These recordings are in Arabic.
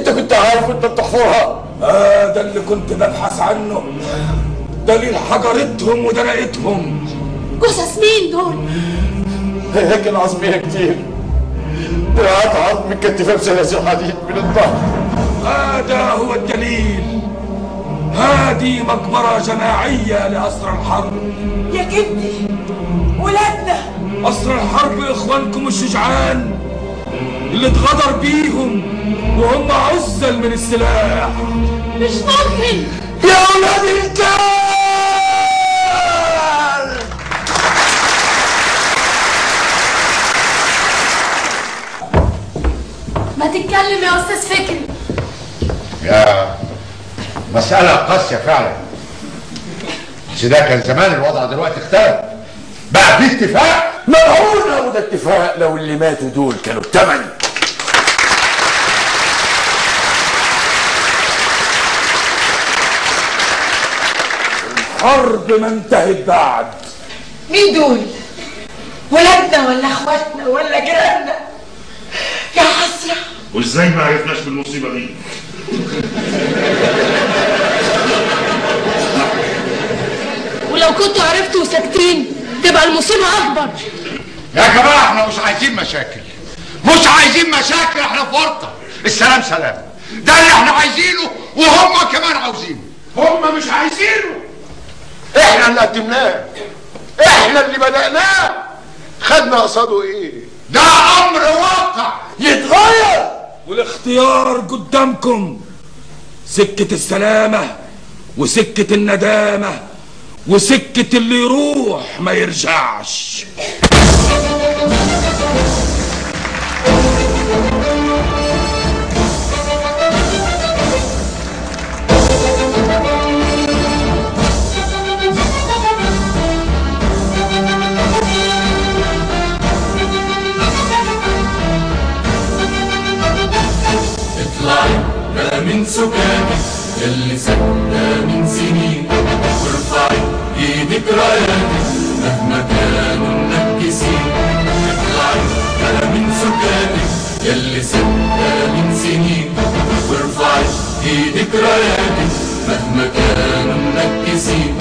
انت كنت عارف انت بتحفرها؟ ده اللي كنت ببحث عنه. دليل حجرتهم ودرقتهم. جثث مين دول؟ هيكل عظمية كتير، دراعات عظم متكتفة بسلاسل حديد من الظهر. هذا هو الدليل. هذه مقبرة جماعية لأسرى الحرب. يا جدي ولادنا أسرى الحرب إخوانكم الشجعان اللي اتغدر بيهم وهم عزل من السلاح. مش ممكن يا أولاد الكلب! ما تتكلم يا أستاذ فكري. يا مسألة قاسية فعلا، بس ده كان زمان، الوضع دلوقتي اختلف بقى، في اتفاق. ملعونة وده اتفاق لو اللي ماتوا دول كانوا الثمن. الحرب ما انتهت بعد. مين دول؟ ولادنا ولا اخواتنا ولا جيراننا؟ يا حسرة. وازاي ما عرفناش بالمصيبة دي؟ ولو كنتوا عرفتوا وساكتين تبقى المصيبة أكبر. يا جماعة احنا مش عايزين مشاكل، مش عايزين مشاكل، احنا في ورطة. السلام سلام، ده اللي احنا عايزينه وهم كمان عاوزينه. هم مش عايزينه، احنا اللي قدمناه، احنا اللي بدأناه. خدنا قصاده ايه؟ ده امر واقع يتغير، والاختيار قدامكم. سكة السلامة وسكة الندامة وسكة اللي يروح ما يرجعش. اطلعي بقى من سكانك اللي سكتة من سنين، وارفعي ايدك راياتك مهما كانوا منكسين. اطلعي بقى من سكانك اللي سكتة من سنين، وارفعي ايدك راياتك مهما كانوا منكسين.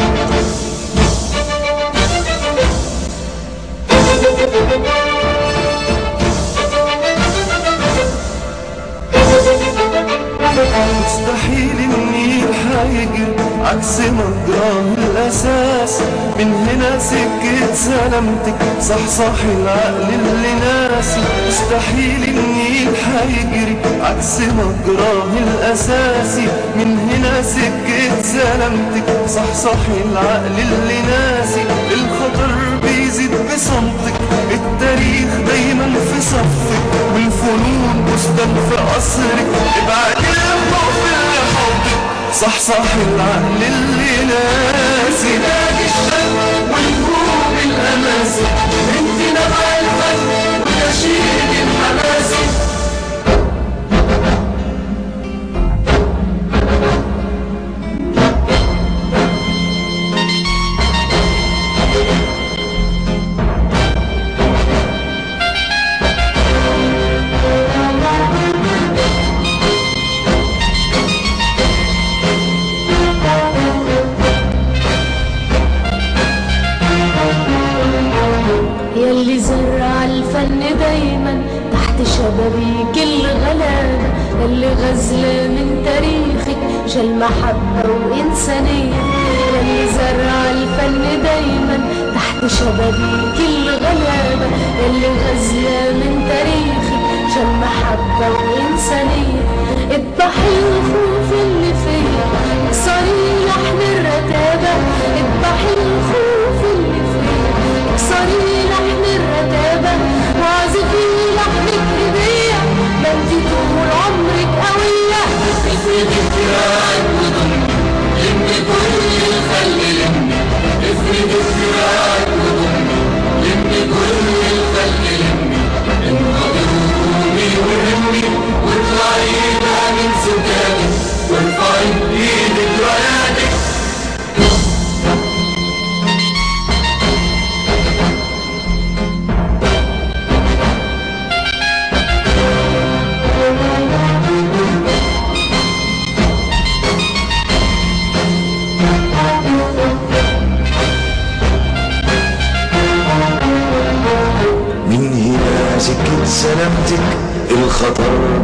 مستحيل النيل هيجري عكس مجراه الاساس، من هنا سكة سلامتك صحصح العقل اللي ناسي. مستحيل النيل هيجري عكس مجراه الاساسي، من هنا سكة سلامتك صحصح العقل اللي ناسي. الخطر بيزيد بصمتك، التاريخ دايما في صفك، والفنون بستان في قصرك. ابعدي الخوف اللي حوضك، صحصح العقل اللي ناسي. ناجي الشك ونجوم الاماسي، انت نبع الفن ونشيد الحماسي. يلي زرع الفن دايما تحت شبابيك الغلابة، يلي غزلة من تاريخك شال محبة وإنسانية. يلي زرع الفن دايما تحت شبابيك الغلابة، يلي غزلة من تاريخك شال محبة وإنسانية. اذبحي الخوف اللي فيا، اكسري لحن الرتابة. اذبحي الخوف اللي فيا، اكسري لحن الرتابة، واعزفي لحنك هدية. ما انتي طول عمرك قوية. افردي دراعك وضمي لمي كل الخل لمي، افردي دراعك وضمي لمي كل الخل لمي. انهضي وقومي وهمي واطلعي بقى من سكانك، وارفعي ايدك راياتك.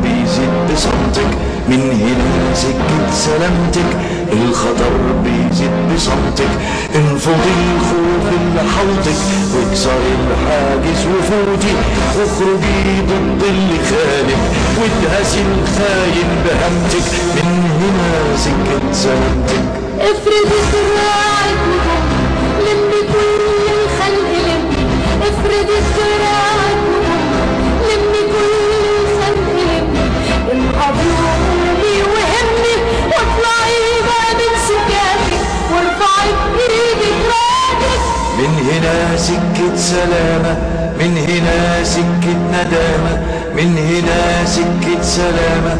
بيزيد بصمتك، من هنا سكة سلامتك، الخطر بيزيد بصمتك. انفضي الخوف اللي حوطك واكسر الحاجز وفوتي، واخرجي ضد اللي خالف وادهسي الخاين بهمتك، من هنا سكة سلامتك. افرد ذراعك لم كل الخلق لم، افرد ذراعك لم كل الخلق لم، انقضوني وهمني واطلعي بقى من سكاتك وارفعي بايدك راسك. من هنا سكة سلامة، من هنا سكة ندامة، من هنا سكة سلامة،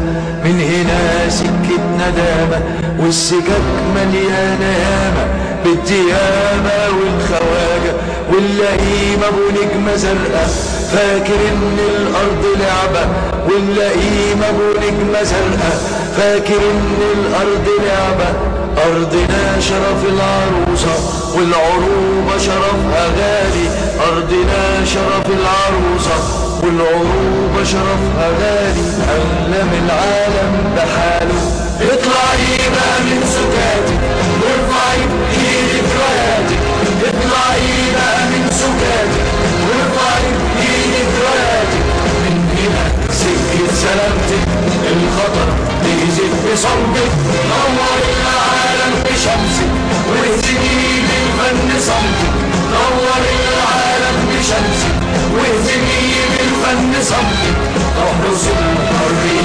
من هنا سكة ندامة. والسكك مليانة ياما بالديابة والخواجة واللئيم ابو نجمة زرقاء، فاكر ان الارض لعبة. واللئيم ابو نجمة زرقاء فاكر ان الارض لعبة. ارضنا شرف العروسة والعروبة شرفها غالي، ارضنا شرف العروسة والعروبة شرفها غالي. علم العالم بحاله، اطلعي بقى من سكاتك وارفعي بايدك راياتك، اطلعي بقى من سكاتك وارفعي بايدك راياتك. من هنا سكة سلامتك، الخطر بيزيد بصمتك، نور العالم بشمسك واهزمي بالفن صمتك، نور العالم بشمسك واهزمي بالفن صمتك. تحرس الحرية